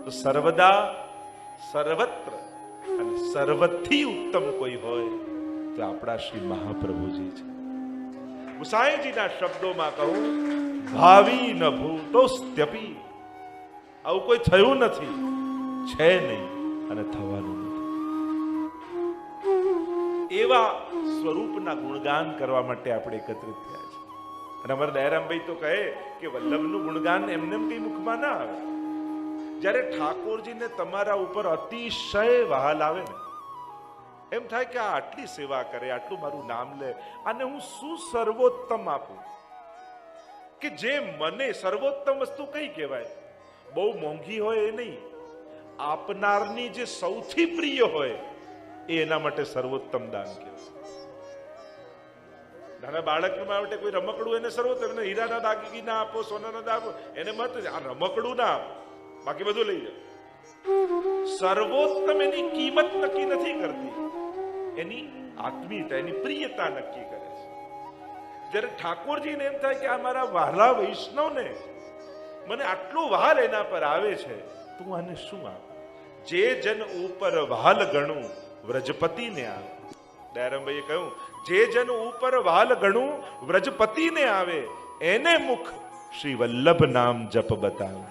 તો સર્વદા સર્વત્ર અને સર્વથી ઉત્તમ કોઈ હોય તો આપણા શ્રી મહાપ્રભુજી છે. ગુસાઈજીના શબ્દોમાં કહું, ભાવી ન ભૂતોસ્ત્યપી, આવું કોઈ થયું નથી, છે નહીં અને થવાનું નથી. એવા સ્વરૂપના ગુણગાન કરવા માટે આપણે એકત્રિત થયા છે. અને અમારા દયારામભાઈ તો કહે કે વલ્લભનું ગુણગાન એમને કઈ મુખમાં ના આવે. જ્યારે ઠાકોરજીને તમારા ઉપર અતિશય વહાલ આવે ને, એમ થાય કે આ આટલી સેવા કરે, આટલું મારું નામ લે, અને હું શું સર્વોત્તમ આપું કે જે મને સર્વોત્તમ વસ્તુ કઈ કહેવાય? બહુ મોંઘી હોય એ નહીં, આપનારની જે સૌથી પ્રિય હોય એ એના માટે સર્વોત્તમ દાન કહેવાય. નાના બાળક માટે કોઈ રમકડું એને સર્વોત્તમ, એને હીરાના દાગીના આપો, સોનાના દાગો, એને મત આ રમકડું ના આપો, બાકી બધું લઈ જાઓ. સર્વોત્તમ એની કિંમત નક્કી નથી કરતી, એની આત્મીયતા, એની પ્રિયતા નક્કી કરે છે. જ્યારે ઠાકોરજીને એમ થાય કે આ મારા વહાલા વૈષ્ણવને મને આટલો વહાલ એના પર આવે છે, તો હું આને શું આપું? જે જન ઉપર વહાલ ગણું વ્રજપતિને આવે. દયારામભાઈએ કહ્યું, જે જન ઉપર વહાલ ગણું વ્રજપતિને આવે, એને મુખ શ્રી વલ્લભ નામ જપ બતાવે.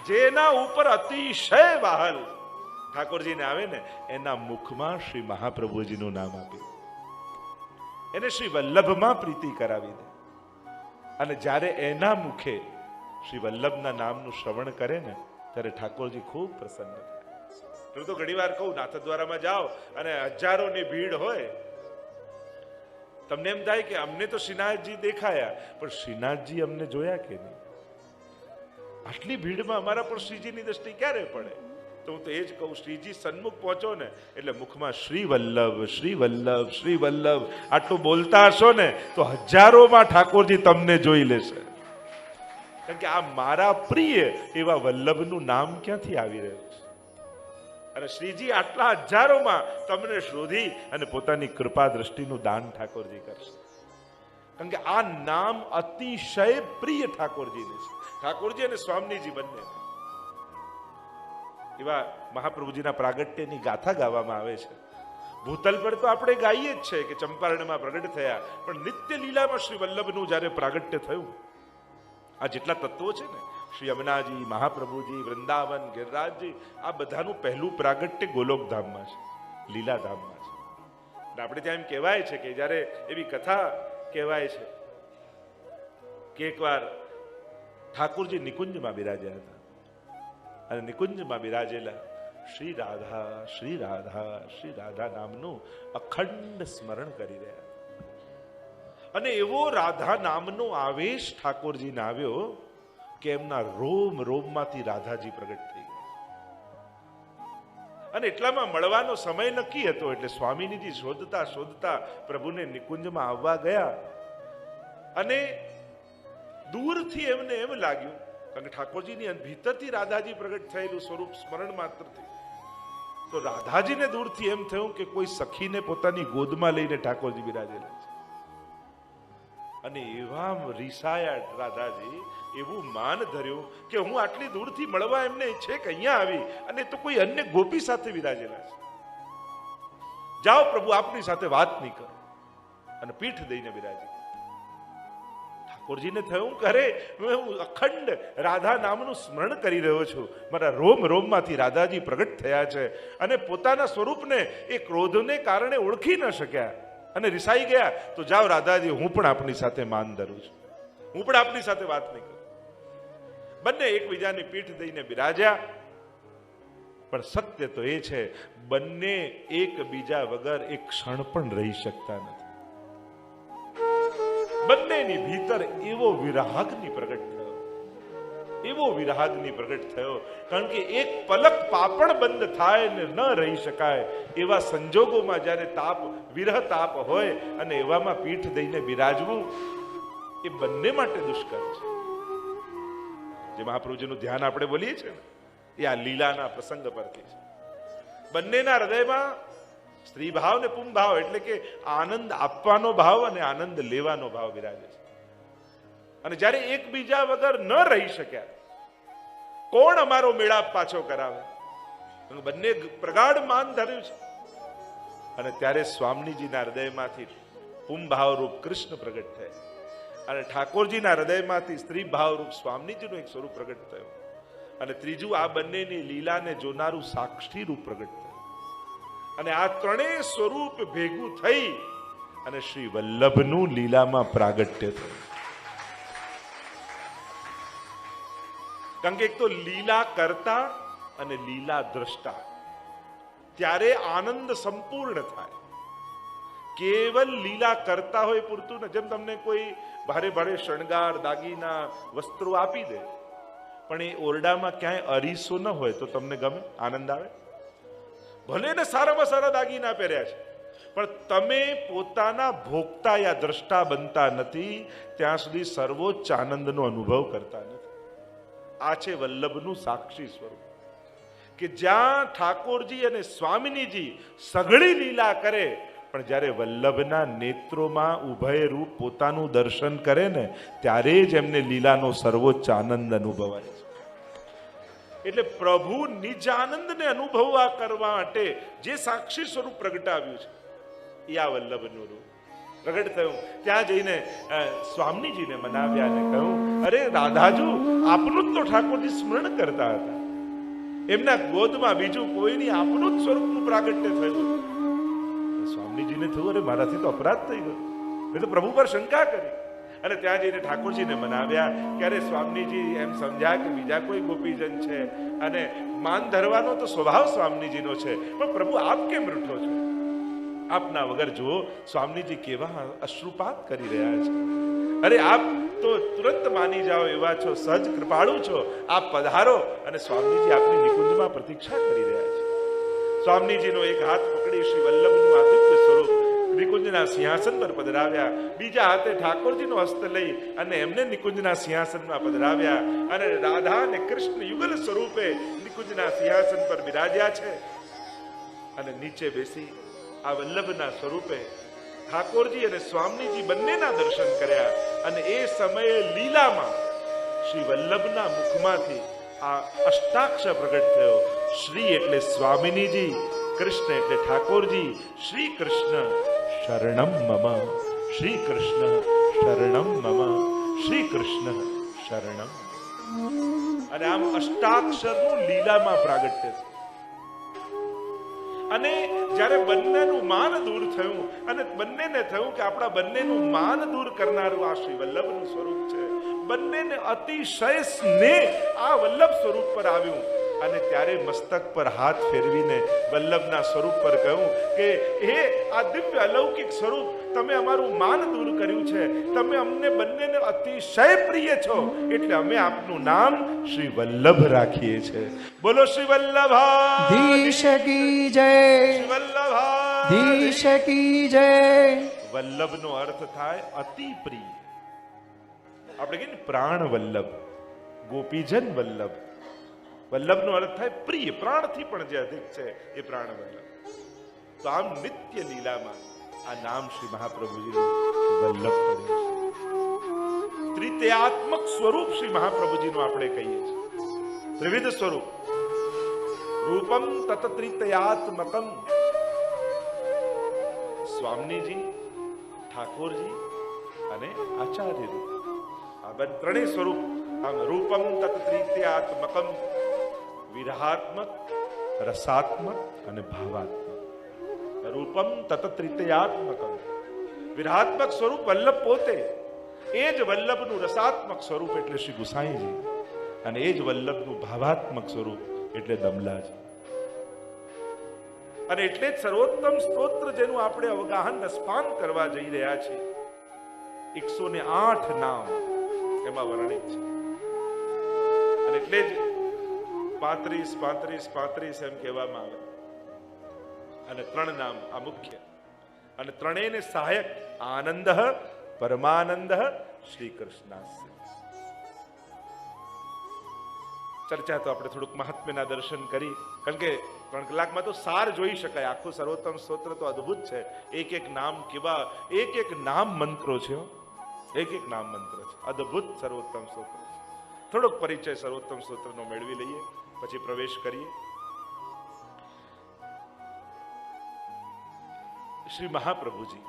જેના ઉપર અતિશય વહાલ ઠાકોરજીને આવે ને, એના મુખમાં શ્રી મહાપ્રભુજીનું નામ આપ્યું, એને શ્રી વલ્લભમાં પ્રીતિ કરાવી દે. અને જ્યારે એના મુખે શ્રી વલ્લભના નામનું શ્રવણ કરે ને, ત્યારે ઠાકોરજી ખૂબ પ્રસન્ન થાય. હું તો ઘણી વાર કહું, નાથદ્વારામાં જાઓ અને હજારોની ભીડ હોય, તમને એમ થાય કે અમને તો શ્રીનાથજી દેખાયા, પણ શ્રીનાથજી અમને જોયા કે નહીં? આટલી ભીડમાં અમારા પર શ્રીજીની દ્રષ્ટિ ક્યારે પડે? તો હું તો એ જ કહું, શ્રીજી સન્મુખ પહોંચો ને એટલે મુખમાં શ્રી વલ્લભ, શ્રી વલ્લભ, શ્રી વલ્લભ આટલું બોલતા હશો ને તો હજારોમાં ઠાકોરજી તમને જોઈ લેશે. કારણ કે આ મારા પ્રિય એવા વલ્લભનું નામ ક્યાંથી આવી રહ્યું છે? અને શ્રીજી આટલા હજારોમાં તમને શોધી અને પોતાની કૃપા દ્રષ્ટિનું દાન ઠાકોરજી કરશે. કારણ કે આ નામ અતિશય પ્રિય ઠાકોરજીને છે. ઠાકોરજી અને સ્વામીજી બંને એવા મહાપ્રભુજીના પ્રાગટ્યની ગાથા ગાવામાં આવે છે. ભૂતલ પર તો આપણે ગાઈએ જ છે કે ચંપારણમાં પ્રગટ થયા, પણ નિત્ય લીલામાં શ્રી વલ્લભનું જ્યારે પ્રાગટ્ય થયું, આ જેટલા તત્વો છે ને, શ્રી યમુનાજી, મહાપ્રભુજી, વૃંદાવન, ગિરિરાજજી, આ બધાનું પહેલું પ્રાગટ્ય ગોલોકધામમાં છે, લીલાધામમાં છે. અને આપણે ત્યાં એમ કહેવાય છે કે જ્યારે એવી કથા કહેવાય છે કે એકવાર ઠાકોરજી નિકુંજમાં બિરાજ્યા હતા, અને નિકુંજમાં બિરાજેલા શ્રી રાધા, શ્રી રાધા, શ્રી રાધા નામનું અખંડ સ્મરણ કરી રહ્યા. અને એવો રાધા નામનો આવેશ ઠાકોરજીને આવ્યો કે એમના રોમ રોમમાંથી રાધાજી પ્રગટ થઈ ગયા. અને એટલામાં મળવાનો સમય નક્કી હતો, એટલે સ્વામીજી શોધતા શોધતા પ્રભુને નિકુંજમાં આવવા ગયા. અને દૂરથી એમને એમ લાગ્યું, કારણ કે ઠાકોરજીની ભીતરથી રાધાજી પ્રગટ થયેલું સ્વરૂપ સ્મરણ માત્રથી, તો રાધાજીને દૂરથી એમ થયું કે કોઈ સખીને પોતાની ગોદમાં લઈને ઠાકોરજી બિરાજેલા છે. અને એવા રીસાયા રાધાજી, એવું માન ધર્યું કે હું આટલી દૂરથી મળવા એમને છે કે અહીંયા આવી, અને તો કોઈ અન્ય ગોપી સાથે બિરાજેલા છે. જાઓ પ્રભુ, આપની સાથે વાત નહીં કરો. અને પીઠ દઈને બિરાજી. ઠાકોરજીને થયું કરે, હું અખંડ રાધા નામનું સ્મરણ કરી રહ્યો છું, મારા રોમ રોમમાંથી રાધાજી પ્રગટ થયા છે. અને પોતાના સ્વરૂપને એ ક્રોધને કારણે ઓળખી ન શક્યા અને રિસાઈ ગયા. તો જાઓ રાધાજી, હું પણ આપની સાથે માન ધરું છું, હું પણ આપની સાથે વાત નહીં કરું. બંને એકબીજાની પીઠ દઈને બિરાજ્યા. પણ સત્ય તો એ છે, બંને એકબીજા વગર એક ક્ષણ પણ રહી શકતા નથી. બંનેની ભીતર એવો વિરાગની પ્રગટ થયો, એવો વિરાગની પ્રગટ થયો. કારણ કે એક પલક પાપણ બંધ થાય ને ન રહી શકાય એવા સંજોગોમાં જ્યારે તાપ, વિરહ તાપ હોય, અને એવામાં પીઠ દઈને બિરાજવું એ બંને માટે દુષ્કર છે. જે મહાપ્રભુજીનું ધ્યાન આપણે બોલીએ છીએ ને, એ આ લીલાના પ્રસંગ પરથી છે. બંનેના હૃદયમાં સ્ત્રી ભાવ ને પું ભાવ, એટલે કે આનંદ આપવાનો ભાવ અને આનંદ લેવાનો ભાવ બિરાજે છે. અને જ્યારે એકબીજા વગર ન રહી શક્યા, કોણ અમારો મેળાપ પાછો કરાવે? બંને પ્રગાઢ માન ધર્યું છે. અને ત્યારે સ્વામીજીના હૃદયમાંથી પુંભાવરૂપ કૃષ્ણ પ્રગટ થયા અને ઠાકોરજીના હૃદયમાંથી સ્ત્રી ભાવરૂપ સ્વામીજીનું એક સ્વરૂપ પ્રગટ થયું. અને ત્રીજું આ બંનેની લીલાને જોનારું સાક્ષી રૂપ પ્રગટ થયું. અને આ ત્રણેય સ્વરૂપ ભેગું થઈ અને શ્રી વલ્લભનું લીલામાં પ્રાગટ્ય થયું. કારણ કે એક તો લીલા કરતા અને લીલા દ્રષ્ટા, ત્યારે આનંદ સંપૂર્ણ થાય. કેવલ લીલા કરતા હોય પૂરતું ને. જેમ તમને કોઈ ભારે ભારે શણગાર દાગીના વસ્ત્રો આપી દે, પણ એ ઓરડામાં ક્યાંય અરીસો ન હોય તો તમને ગમે, આનંદ આવે? ભલે ને સારામાં સારા દાગીના પહેર્યા છે, પણ તમે પોતાના ભોગતા યા દ્રષ્ટા બનતા નથી ત્યાં સુધી સર્વોચ્ચ આનંદનો અનુભવ કરતા નથી. આ છે વલ્લભનું સાક્ષી સ્વરૂપ, કે જ્યાં ઠાકોરજી અને સ્વામિનીજી સઘળી લીલા કરે, પણ જ્યારે વલ્લભના નેત્રોમાં ઉભય રૂપ પોતાનું દર્શન કરે ને, ત્યારે જ એમને લીલાનો સર્વોચ્ચ આનંદ અનુભવાય છે. એટલે પ્રભુ નિજ આનંદને અનુભવવા કરવા માટે જે સાક્ષી સ્વરૂપ પ્રગટાવ્યું છે એ આ વલ્લભનું રૂપ પ્રગટ થયું. ત્યાં જઈને સ્વામીજીને મનાવ્યા અને કહ્યું, અરે રાધાજુ, આપનું જ તો ઠાકોરજી સ્મરણ કરતા હતા. એમના ગોદમાં બીજું કોઈ નહીં, આપનું જ સ્વરૂપનું પ્રાગટ્ય થયું. સ્વામીજીને થયું, અરે મારાથી તો અપરાધ થઈ ગયો, મેં તો પ્રભુ પર શંકા કરી. અને ત્યાં જઈને ઠાકોરજીને મનાવ્યા. ક્યારે સ્વામીજી એમ સમજ્યા કે બીજા કોઈ ગોપીજન છે અને માન ધરવાનો તો સ્વભાવ સ્વામીજીનો છે, પણ પ્રભુ આપ કેમ રૂઠો છો? આપના વગર જુઓ સ્વામીજી કેવા અશ્રુપાત કરી રહ્યા છે. અરે આપ તો તુરંત માની જાઓ એવા છો, સહજ કૃપાળુ છો, આપ પધારો. અને સ્વામીજી આપની નિકુંજમાં પ્રતીક્ષા કરી રહ્યા છે. સ્વામીજીનો એક હાથ પકડી શ્રી વલ્લભનું આ દિવ્ય સ્વરૂપ નિકુંજના સિંહાસન પર પધરાવ્યા. બીજા હાથે ઠાકોરજીનો હસ્ત લઈ અને એમને નિકુંજના સિંહાસનમાં પધરાવ્યા. અને રાધા અને કૃષ્ણ યુગલ સ્વરૂપે નિકુંજના સિંહાસન પર બિરાજ્યા છે. અને નીચે બેસી આ વલ્લભના સ્વરૂપે ઠાકોરજી અને સ્વામીજી બંનેના દર્શન કર્યા. અને એ સમયે લીલામાં શ્રી વલ્લભના મુખમાંથી આ અષ્ટાક્ષર પ્રગટ થયો. શ્રી એટલે સ્વામિનીજી, કૃષ્ણ એટલે ઠાકોરજી. શ્રી કૃષ્ણ શરણમ મમ, શ્રી કૃષ્ણ શરણમ મમ, શ્રી કૃષ્ણ શરણમ. અને આમ અષ્ટાક્ષરનું લીલામાં પ્રાગટ્ય થયું. અને જ્યારે બંનેનું માન દૂર થયું અને બંનેને થયું કે આપણા બંનેનું માન દૂર કરનારું આ શ્રી વલ્લભનું સ્વરૂપ છે, બંનેને અતિશય સ્નેહ આ વલ્લભ સ્વરૂપ પર આવ્યું. અને ત્યારે મસ્તક પર હાથ ફેરવીને વલ્લભના સ્વરૂપ પર કહ્યું કે હે આ દિવ્ય અલૌકિક સ્વરૂપ, તમે અમારું માન દૂર કર્યું છે, તમે અમને બંનેને અતિશય પ્રિય છો, એટલે અમે આપનું નામ શ્રી વલ્લભ રાખીએ છીએ. બોલો શ્રી વલ્લભાધીશ કી જય, શ્રી વલ્લભાધીશ કી જય. વલ્લભનો અર્થ થાય અતિ પ્રિય. આપણે કહીએ ને પ્રાણ વલ્લભ, ગોપીજન વલ્લભ. વલ્લભનો અર્થ થાય પ્રિય, પ્રાણથી પણ જે અધિક છે એ પ્રાણ વલ્લભ. તો આમ નિત્ય લીલામાં આ નામ શ્રી મહાપ્રભુજીનું વલ્લભ પડે છે. ત્રિતયાત્મક સ્વરૂપ શ્રી મહાપ્રભુજીનું આપણે કહીએ છીએ. ત્રિવિધ સ્વરૂપ, રૂપમ તત ત્રિતયાત્મકમ. સ્વામીજી, ઠાકોરજી અને આચાર્ય રૂપ, આ ત્રણેય સ્વરૂપ. આમ રૂપમ તત ત્રિતયાત્મકમ, વિરહાત્મક, રસાત્મક અને ભાવાત્મક. રૂપમ તત ત્રિતયાત્મકમ, વિરહાત્મક સ્વરૂપ વલ્લભ પોતે, એ જ વલ્લભનું રસાત્મક સ્વરૂપ એટલે શ્રી ગુસાઈજી, અને એ જ વલ્લભનું ભાવાત્મક સ્વરૂપ એટલે દમલાજી. અને એટલે જ સર્વોત્તમ સ્તોત્ર જેનું આપણે અવગાહન રસપાન કરવા જઈ રહ્યા છીએ, 108 નામ એમાં વર્ણિત છે. અને એટલે જ 35 35 35 એમ કહેવામાં આવે. અને 3 નામ આ મુખ્ય, અને ત્રણેયને સહાયક આનંદ, પરમાનંદ, શ્રી કૃષ્ણાસ્ય. ચર્ચા તો આપણે થોડુંક મહાત્મ્યના દર્શન કરી, કારણ કે 3 કલાકમાં તો સાર જોઈ શકાય. આખું સર્વોત્તમ સ્તોત્ર તો અદ્ભુત છે. એક એક નામ કેવા, એક એક નામ મંત્રો છે, એક એક નામ મંત્ર છે. અદ્ભુત સર્વોત્તમ સ્તોત્ર. થોડોક પરિચય સર્વોત્તમ સ્તોત્રનો મેળવી લઈએ, પછી પ્રવેશ કરીએ. શ્રી મહાપ્રભુજી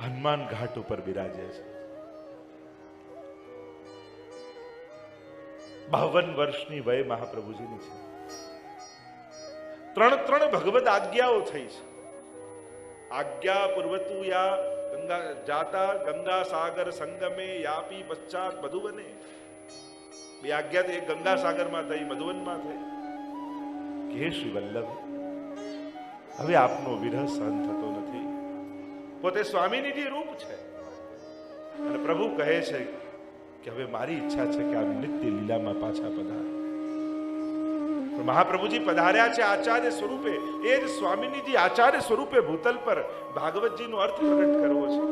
હનુમાન ઘાટ ઉપર બિરાજ્યા છે. 52 વર્ષની વય મહાપ્રભુજીની છે. ત્રણ ભગવદ આજ્ઞાઓ થઈ છે. આજ્ઞા પૂર્વતુ યા ગંગા જાતા ગંગા સાગર સંગમે યાપી પશ્ચાત મધુવને. બે આજ્ઞા તો એક ગંગા સાગરમાં થઈ, મધુવનમાં થઈ. કે શ્રી વલ્લભ, હવે આપનો વિરહ સહન થતો નથી. પોતે સ્વામીની રૂપ છે અને પ્રભુ કહે છે કે હવે મારી ઈચ્છા છે કે આ નિત્ય લીલામાં પાછા પધારો. મહાપ્રભુજી પધાર્યા છે આચાર્ય સ્વરૂપે. એ જ સ્વામીજી આચાર્ય સ્વરૂપે ભૂતલ પર ભાગવતજીનો અર્થ પ્રગટ કરવો છે,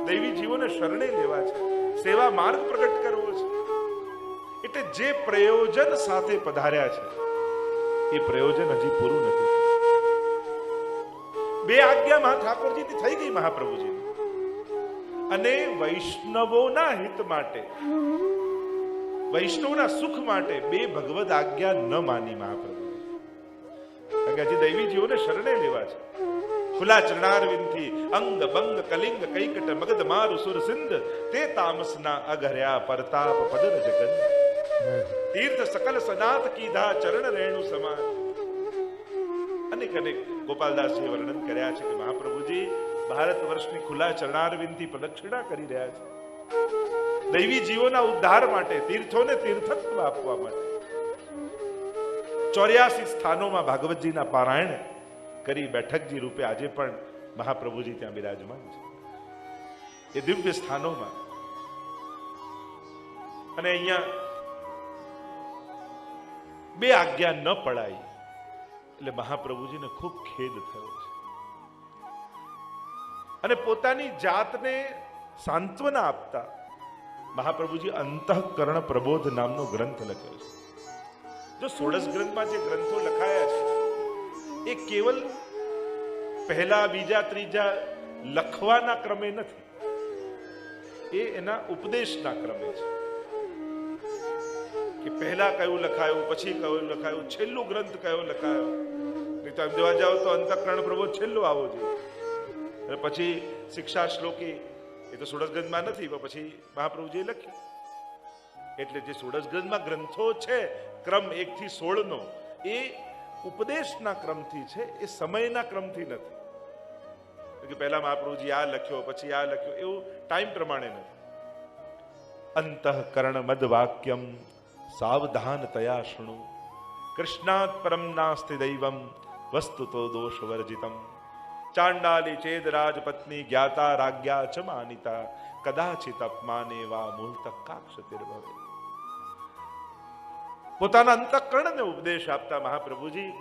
દૈવી જીવોને શરણે લેવા છે, સેવા માર્ગ પ્રગટ કરવો છે. એટલે જે પ્રયોજન સાથે પધાર્યા છે એ પ્રયોજન હજી પૂરું નથી. બે આજ્ઞામાં ઠાકોરજીની થઈ ગઈ મહાપ્રભુજી, અને વૈષ્ણવોના હિત માટે, વૈષ્ણવના સુખ માટે બે ભગવદ આજ્ઞા ન માની મહાપ્રભુ. કારણ કે હજી દૈવી જીવોને શરણે લેવા છે. ખુલ્લા ચરણારવિંદથી અંગ બંગ કલિંગ કૈકટ મગધ મારુ સુર સિંધ તે તામસના અઘર્યા પરતાપ પદર જગન તીર્થ સકલ સનાથ કીધા ચરણ રેણુ સમાન. અનેક અનેક ગોપાલદાસજીએ વર્ણન કર્યા છે કે મહાપ્રભુજી ભારત વર્ષની ખુલ્લા ચરણારવિંદથી પ્રદક્ષિણા કરી રહ્યા છે, દૈવી જીવોના ઉદ્ધાર માટે, તીર્થોને તીર્થત્વ આપવા માટે. 84 સ્થાનોમાં ભાગવતજીના પારાયણ કરી બેઠકજી રૂપે આજે પણ મહાપ્રભુજી ત્યાં બિરાજમાન છે એ દિવ્ય સ્થાનોમાં. અને અહીંયા બે આજ્ઞા ન પડાઈ એટલે મહાપ્રભુજીને ખૂબ ખેદ થયો છે અને પોતાની જાતને સાંત્વના આપતા મહાપ્રભુજી અંતઃકરણ પ્રબોધ નામનો ગ્રંથ લખ્યો છે. જો 16 ગ્રંથમાં જે ગ્રંથો લખાયા છે એ કેવલ પહેલા, બીજા, ત્રીજા લખવાના ક્રમે નથી, એ એના ઉપદેશના ક્રમે છે. કે પહેલા કયું લખાયું, પછી કયું લખાયું, છેલ્લું ગ્રંથ કયો લખાયો. નહીં તો એમ જોવા જાવ તો અંતઃકરણ પ્રબોધ છેલ્લો આવો જોઈએ, અને પછી શિક્ષા શ્લોકી એ તો 16 ગ્રંથમાં નથી, પણ પછી મહાપ્રભુજીએ લખ્યું. એટલે જે 16 ગ્રંથમાં ગ્રંથો છે ક્રમ 1 થી 16 નો, એ ઉપદેશના ક્રમથી છે, એ સમયના ક્રમથી નથી. કે પહેલા મહાપ્રભુજી આ લખ્યો, પછી આ લખ્યો, એવું ટાઈમ પ્રમાણે નથી. અંતઃકરણ મદ વાક્યમ સાવધાન તયા શૃણુ કૃષ્ણાત પરમ નાસ્તિ દૈવમ વસ્તુતો દોષ વર્જિતમ ચાંડાલી ચેદ રાજપત્ની જ્ઞાતા રાજ્ઞા ચ માનિતા કદાચિત અપમાને વા મૂલત કાક્ષતિર્ભવે. પોતાના અંતઃકરણને ઉપદેશ આપતા મહાપ્રભુજી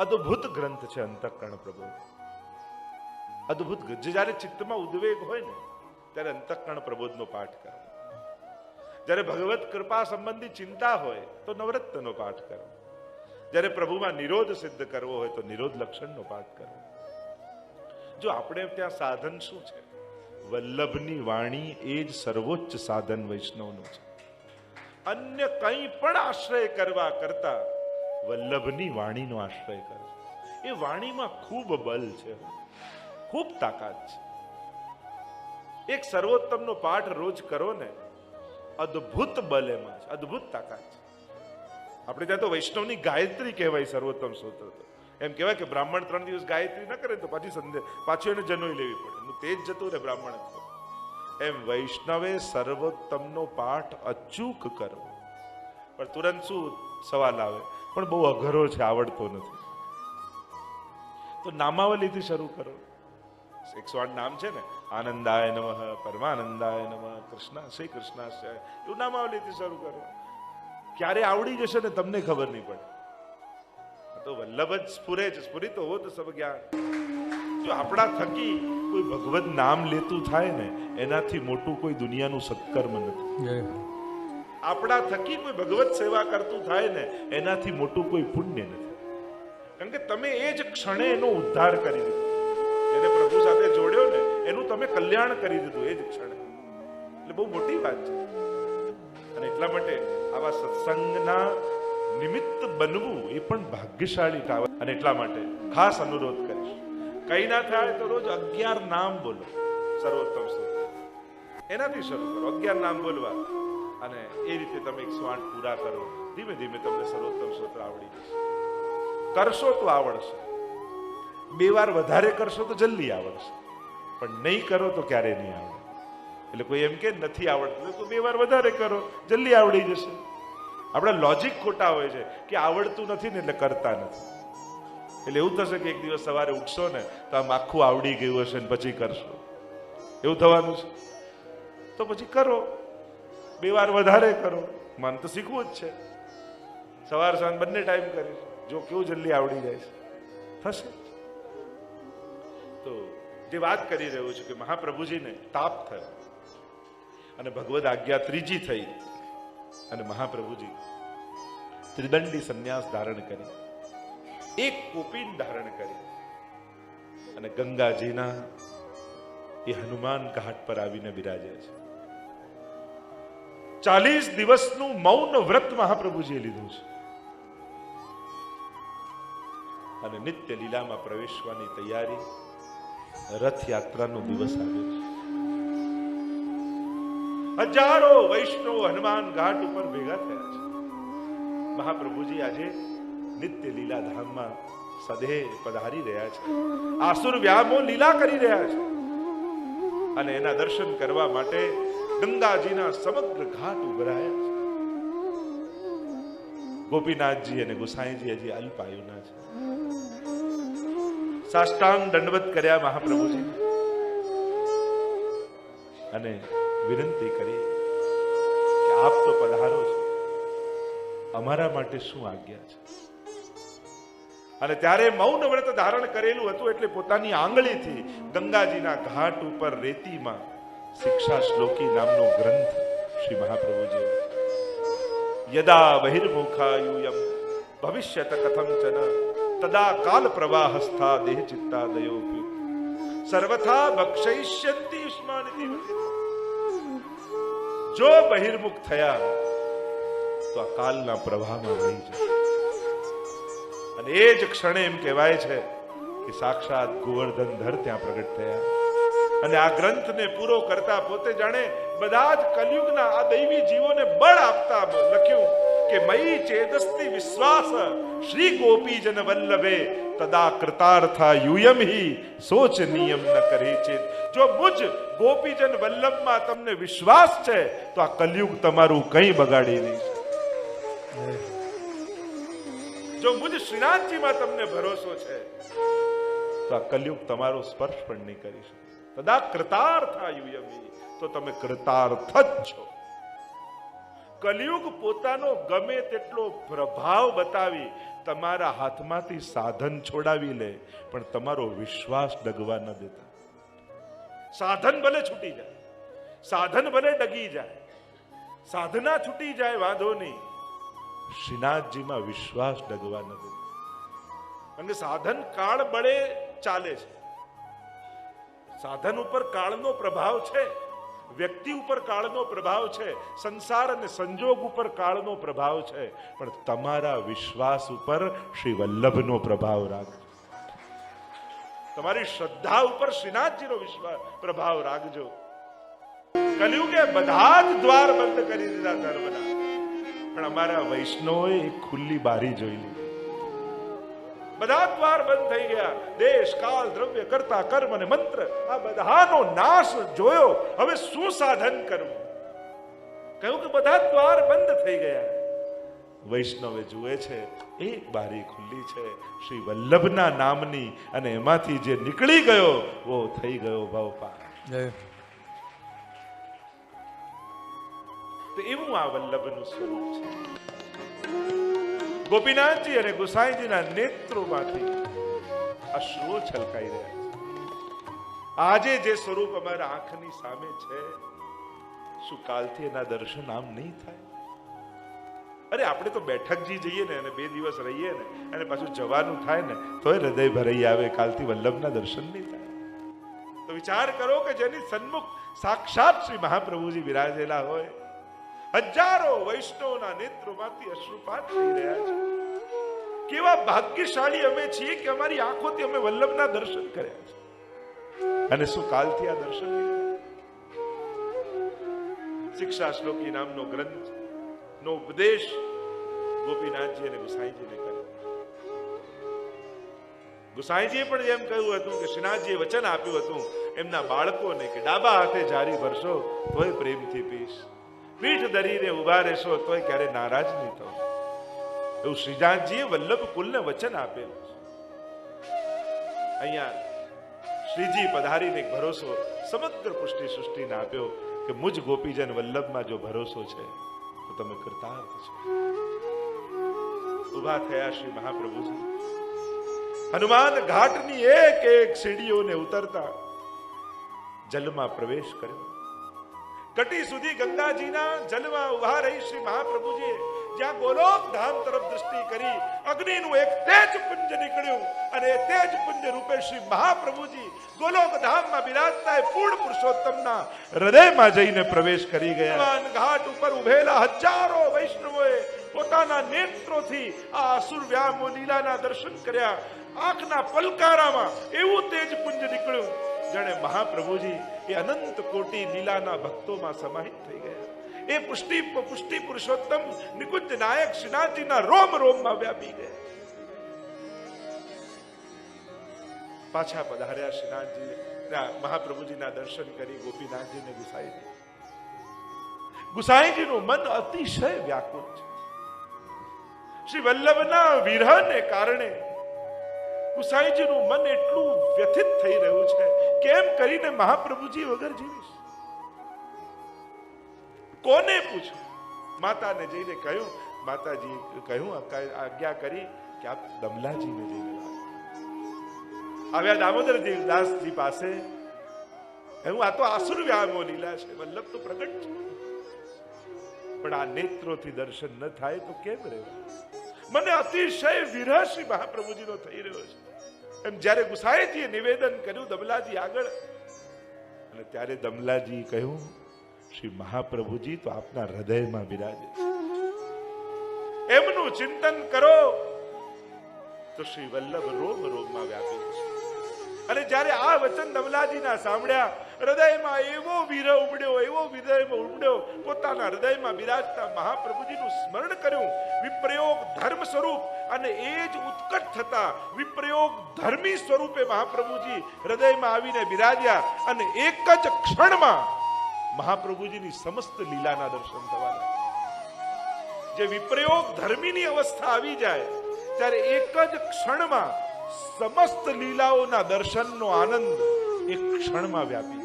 અદ્ભુત ગ્રંથ છે અંતઃકરણ પ્રબોધ. અદ્ભુત ગ્રંથ. જ્યારે ચિત્તમાં ઉદ્વેગ હોય ને ત્યારે અંતઃકરણ પ્રબોધનો પાઠ કરો. જ્યારે ભગવત કૃપા સંબંધી ચિંતા હોય તો નવરત્નનો પાઠ કરો. જ્યારે પ્રભુમાં નિરોધ સિદ્ધ કરવો હોય તો નિરોધ લક્ષણનો પાઠ કરો. જો આપણે ત્યાં સાધન શું છે? વલ્લભની વાણી એ જ સર્વોચ્ચ સાધન વૈષ્ણવનું છે. અન્ય કંઈ પણ આશ્રય કરવા કરતા વલ્લભની વાણીનો આશ્રય કરો. એ વાણીમાં ખૂબ બલ છે, ખૂબ તાકાત છે. એક સર્વોત્તમનો પાઠ રોજ કરો ને, અદ્ભુત બલ એમાં છે, અદ્ભુત તાકાત છે. આપણે ત્યાં તો વૈષ્ણવની ગાયત્રી કહેવાય સર્વોત્તમ સ્તોત્ર. એમ કહેવાય કે બ્રાહ્મણ 3 દિવસ ગાયત્રી ન કરે તો પાછી એને જનોઈ લેવી પડે, તેજ જતું રહે બ્રાહ્મણ. એમ વૈષ્ણવે સર્વોત્તમનો પાઠ અચૂક કરવો. પણ તુરંત શું સવાલ આવે, પણ બહુ અઘરો છે, આવડતો નથી. તો નામાવલીથી શરૂ કરો. 108 નામ છે ને, આનંદાય નમઃ, પરમાનંદાય નમઃ, કૃષ્ણ શ્રી કૃષ્ણાસ્ય, એવું નામાવલીથી શરૂ કરો. ક્યારે આવડી જશે ને તમને ખબર નહીં પડે. તો વલ્લભ જ સ્ફુરે છે, સ્ફુરિત હો તો સબ જ્ઞાન. જો આપણા થકી કોઈ ભગવત નામ લેતું થાય ને, એનાથી મોટું કોઈ દુનિયાનું સત્કર્મ નથી. આપણા થકી કોઈ ભગવત સેવા કરતું થાય ને, એનાથી મોટું કોઈ પુણ્ય નથી. કારણ કે તમે એ જ ક્ષણે એનો ઉદ્ધાર કરી દીધો. એને પ્રભુ સાથે જોડ્યો ને, એનું તમે કલ્યાણ કરી દીધું એ જ ક્ષણે. એટલે બહુ મોટી વાત છે. અને એટલા માટે આવા સત્સંગના નિમિત્ત બનવું એ પણ ભાગ્યશાળી કાવત. અને એટલા માટે ખાસ અનુરોધ કરીશ, કઈ ના થાય તો રોજ 11 નામ બોલો, સર્વોત્તમ સ્તોત્ર એનાથી શરૂ કરો. 11 નામ બોલવા અને એ રીતે તમે 108 પૂરા કરો. ધીમે ધીમે તમને સર્વોત્તમ સ્તોત્ર આવડી જશે. કરશો તો આવડશે, 2 વાર વધારે કરશો તો જલ્દી આવડશે, પણ નહીં કરો તો ક્યારે નહીં આવડે. એટલે કોઈ એમ કે નથી આવડતું તો 2 વાર વધારે કરો, જલ્દી આવડી જશે. આપણા લોજિક ખોટા હોય છે કે આવડતું નથી ને એટલે કરતા નથી. એટલે એવું થશે કે એક દિવસ સવારે ઉઠશો ને તો આમ આખું આવડી ગયું હશે ને પછી કરશો, એવું થવાનું છે. તો પછી કરો, 2 વાર વધારે કરો. મન તો શીખવું જ છે, સવાર સાંજ બંને ટાઈમ કરીશ, જો કેવું જલ્દી આવડી જાય છે, થશે. તો જે વાત કરી રહ્યો છું કે મહાપ્રભુજીને તાપ થયો અને ભગવદ આજ્ઞા ત્રીજી થઈ અને મહાપ્રભુજી ત્રિદંડી સંન્યાસ ધારણ કરી, એક કોપીન ધારણ કરી અને ગંગાજીના એ હનુમાન ઘાટ પર આવીને બિરાજે છે. 40 દિવસનું મૌન વ્રત મહાપ્રભુજીએ લીધું છે અને નિત્ય લીલામાં પ્રવેશવાની તૈયારી. રથયાત્રાનો દિવસ આવ્યો છે. હજારો વૈષ્ણવ હનુમાન ઘાટ ઉપર ભેગા થયા છે. મહાપ્રભુજી આજે નિત્ય લીલા ધામમાં સદે પધારી રહ્યા છે. આસુર વ્યામો લીલા કરી રહ્યા છે અને એના દર્શન કરવા માટે ગંગાજીના સમગ્ર ઘાટ ઉભરાયા છે. ગોપીનાથજી અને ગુસાઈજી હજી અલ્પાયુના છે. સાષ્ટાંગ દંડવત કર્યા મહાપ્રભુજી અને વિનંતી કરી કે આપ તો પધારો છો, અમારા માટે શું આજ્ઞા છે. અને ત્યારે મૌન વ્રત ધારણ કરેલું હતું એટલે પોતાની આંગળીથી ગંગાજીના ઘાટ ઉપર રેતીમાં શિક્ષા શ્લોકી નામનો ગ્રંથ શ્રી મહાપ્રભુજી યદા બહિર્મુખાયુયમ ભવિષ્યત કથંચન તદા કાલ પ્રવાહસ્થા દેહ ચિત્તાદયોપી સર્વથા ભક્ષયિષ્યન્તિ યુષ્માનિતિ. જો બહિર્મુખ થયા તો આ કાલના પ્રવાહમાં વહી જશે. અને એ જ ક્ષણે એમ કહેવાય છે કે સાક્ષાત ગોવર્ધનધર ત્યાં પ્રગટ થયા અને આ ગ્રંથને પૂરો કરતા પોતે જાણે બધા જ કલયુગના આ દૈવી જીવોને બળ આપતા લખ્યું કે મયી ચેદસ્તિ વિશ્વાસ શ્રી ગોપીજન વલ્લભે તદા કૃતાર્થા યુયમ હિ સોચ નિયમ ન કરે ચેત. જો મુજ ગોપીજન વલ્લભમાં તમને વિશ્વાસ છે તો આ કલયુગ તમારું કંઈ બગાડી નહીં. જો મુજ શ્રીનાથજીમાં તમને ભરોસો છે તો આ કલયુગ તમારો સ્પર્શ પણ નહીં કરી શકે. તદા કૃતાર્થા યુયમ હિ, તો તમે કૃતાર્થ જ છો. કલયુગ પોતાનો ગમે તેટલો પ્રભાવ બતાવી તમારા હાથમાંથી સાધન છોડાવી લે પણ તમારો વિશ્વાસ ડગવા ન દેતા. સાધન ભલે છૂટી જાય, સાધન ભલે ડગી જાય, સાધના છૂટી જાય વાંધો નહીં, શ્રીનાથજીમાં વિશ્વાસ ડગવા ન દેતા. કારણ કે સાધન કાળ બળે ચાલે છે. સાધન ઉપર કાળનો પ્રભાવ છે, વ્યક્તિ ઉપર કાળનો પ્રભાવ છે, સંસાર અને સંજોગ ઉપર કાળનો પ્રભાવ છે, પણ તમારા વિશ્વાસ ઉપર શ્રી વલ્લભનો પ્રભાવ રાખજો. તમારી શ્રદ્ધા ઉપર શ્રીનાથજીનો વિશ્વાસ પ્રભાવ રાખજો. કલયુગે બધા જ દ્વાર બંધ કરી દીધા ધર્મના, પણ અમારા વૈષ્ણવોએ એક ખુલ્લી બારી જોઈ લીધી. બધા દ્વાર બંધ થઈ ગયા. દેશ કાળ દ્રવ્ય કરતા કર્મ અને મંત્ર આ બધાનો નાશ જોયો. હવે શું સાધન કરવું? કહ્યું કે બધા દ્વાર બંધ થઈ ગયા. વૈષ્ણવે જુએ છે એક બારી ખુલ્લી છે શ્રી વલ્લભના નામની, અને એમાંથી જે નીકળી ગયો વો થઈ ગયો ભવપાર. તો એવું આ વલ્લભનું સ્વરૂપ છે. ગોપીનાથજી અને ગુસાઈજીના નેત્રોમાંથી અશ્રુઓ છલકાઈ રહ્યા છે. આજે જે સ્વરૂપ અમારા આંખની સામે છે, શું કાલથી એના દર્શન આમ નહીં થાય? અરે આપણે તો બેઠકજી જઈએ ને અને 2 દિવસ રહીએ ને અને પાછું જવાનું થાય ને તોય હૃદય ભરાઈ આવે, કાલથી વલ્લભના દર્શન નહીં થાય. તો વિચાર કરો કે જેની સન્મુખ સાક્ષાત શ્રી મહાપ્રભુજી વિરાજેલા હોય, હજારો વૈષ્ણવના નેત્રોમાંથી અશ્રુપાત થઈ રહ્યા છે. કેવા ભાગ્યશાળી અમે છીએ કે અમારી આંખોથી અમે વલ્લભના દર્શન કર્યા છે. અને શું કાલથી આ દર્શન નહીં થાય? શિક્ષા શ્લોકી નામનો ગ્રંથ નો ઉપદેશ ગોપીનાથજી અને ગુસાઈજીને કર્યો. ગુસાઈજીએ પણ એમ કહ્યું હતું કે શ્રીનાથજીએ વચન આપ્યું હતું એમના બાળકોને કે ડાબા હાથે જારી ભરશો તોય પ્રેમથી પીશ, પીઠ ધરીને ઉભા રહેશો તોય ક્યારે નારાજ નહીં થો. એવું શ્રીનાથજીએ વલ્લભ કુલને વચન આપેલું છે. અહીંયા શ્રીજી પધારીને એક ભરોસો સમગ્ર પુષ્ટિ સૃષ્ટિને આપ્યો કે મુજ ગોપીજન વલ્લભમાં જો ભરોસો છે તો તમે કૃતાર્થ છો. ઉભા થયા શ્રી મહાપ્રભુજી. હનુમાન ઘાટની એક એક સીડીઓને ઉતરતા જલમાં પ્રવેશ કર્યો. કટી સુધી ગંગાજીના જલમાં ઉભા રહી શ્રી મહાપ્રભુજીએ જ્યાં ગોલોક ધામ તરફ દ્રષ્ટિ કરી, અગ્નિનું એક તેજ પુંજ નીકળ્યું અને એ તેજ પુંજ રૂપે શ્રી મહાપ્રભુજી ગોલોક ધામમાં બિરાજતા પૂર્ણ પુરુષોત્તમના હૃદયમાં જઈને પ્રવેશ કરી ગયા. ઘાટ ઉપર ઉભેલા હજારો વૈષ્ણવોએ પોતાના નેત્રોથી આ અસુર વ્યામો લીલાના દર્શન કર્યા. આંખના પલકારામાં એવું તેજ પુંજ નીકળ્યું જાણે મહાપ્રભુજી એ અનંત કોટી લીલાના ભક્તોમાં સમાહિત થઈ ગયા. એ પુષ્ટિ પુરુષોત્તમ નિકુંજ નાયક શ્રીનાથજીના રોમ રોમમાં વ્યાપી ગયા. પાછા પધાર્યા શ્રીનાથજી મહાપ્રભુજીના દર્શન કરી ગોપીનાથજીને ગુસાઈજી. ગુસાઈજીનું મન અતિશય વ્યાકુળ છે. શ્રી વલ્લભના વિરહને કારણે ગુસાઈજીનું મન એટલું વ્યથિત થઈ રહ્યું છે. કેમ કરીને મહાપ્રભુજી વગર જીવીશ? કોને પૂછું? માતાને જઈને કહ્યું. માતાજી કહ્યું આજ્ઞા કરી કે આપ દમલાજીને જઈને આવ્યા દામોદરજી દાસજી પાસે. કહ્યું આ તો આસુર વ્યામો લીલા છે, વલ્લભ તો પ્રગટ છે, પણ આ નેત્રોથી દર્શન ન થાય તો કેમ રહેવું? મને અતિશય વિરહ શ્રી મહાપ્રભુજીનો થઈ રહ્યો છે. એમ જ્યારે ગુસાઈજીએ નિવેદન કર્યું દમલાજી આગળ, અને ત્યારે દમલાજી કહ્યું શ્રી મહાપ્રભુજી તો આપના હૃદયમાં બિરાજે છે, એમનું ચિંતન કરો તો શ્રી વલ્લભ રોમ રોમમાં વ્યાપી છે. અને જ્યારે આ વચન દમલાજીના સાંભળ્યા, હૃદયમાં એવો વિરહ ઉમડ્યો, પોતાના હૃદયમાં બિરાજતા મહાપ્રભુજીનું સ્મરણ કર્યું. વિપ્રયોગ ધર્મ સ્વરૂપ અને એ જ ઉત્કટ થતા વિપ્રયોગ ધર્મી સ્વરૂપે મહાપ્રભુજી હૃદયમાં આવીને બિરાજ્યા. અને એક જ ક્ષણમાં મહાપ્રભુજીની સમસ્ત લીલાના દર્શન થવા લાગ્યા. જે વિપ્રયોગ ધર્મીની અવસ્થા આવી જાય ત્યારે એક જ ક્ષણમાં સમસ્ત લીલાઓના દર્શનનો આનંદ એક ક્ષણમાં વ્યાપી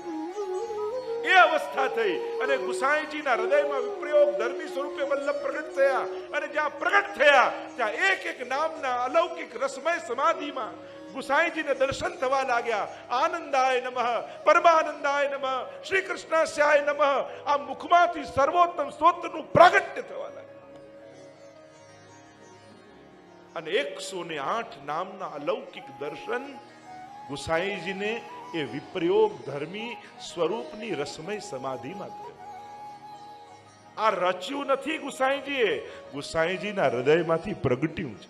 એ અવસ્થા થઈ. અને ગુસાઈજીના હૃદયમાં વિપ્રયોગ ધર્મી સ્વરૂપે વલ્લભ પ્રગટ થયા. અને જ્યાં પ્રગટ થયા ત્યાં એક એક નામના અલૌકિક રસમય સમાધિમાં ગુસાઈજીને દર્શન થવા લાગ્યા. આનંદાય નમઃ, પરમાનંદાય નમઃ, શ્રી કૃષ્ણાસ્યાય નમઃ. આ મુખમાંથી સર્વોત્તમ સ્તોત્રનું પ્રાગટ્ય થવા લાગ્યું. અને 108 નામના અલૌકિક દર્શન ગુસાઈજીને એ વિપ્રયોગ ધર્મી સ્વરૂપની રસમય સમાધિમાં થયું. આ રચ્યું નથી ગુસાઈજીએ, ગુસાઈજીના હૃદયમાંથી પ્રગટ્યું છે.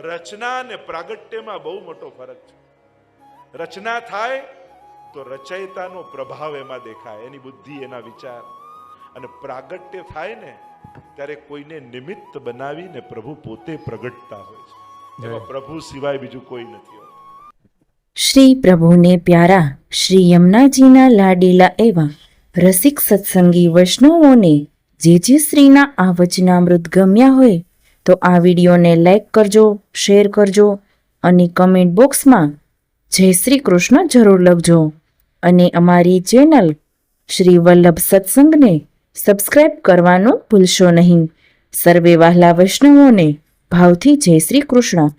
રચના અને પ્રાગટ્યમાં બહુ મોટો ફરક છે. રચના થાય તો રચયિતાનો પ્રભાવ એમાં દેખાય, એની બુદ્ધિ, એના વિચાર. અને પ્રાગટ્ય થાય ને ત્યારે કોઈને નિમિત્ત બનાવીને પ્રભુ પોતે પ્રગટતા હોય છે. એમાં પ્રભુ સિવાય બીજું કોઈ નથી હોતું. શ્રી પ્રભુને પ્યારા શ્રી યમુનાજીના લાડીલા એવા રસિક સત્સંગી વૈષ્ણવોને જે શ્રીના આ વચનામૃત ગમ્યા હોય તો આ વિડીયોને લાઈક કરજો, શેર કરજો અને કમેન્ટ બોક્સમાં જય શ્રી કૃષ્ણ જરૂર લખજો. અને અમારી ચેનલ શ્રી વલ્લભ સત્સંગને સબસ્ક્રાઇબ કરવાનું ભૂલશો નહીં. સર્વે વહાલા વૈષ્ણવોને ભાવથી જય શ્રી કૃષ્ણ.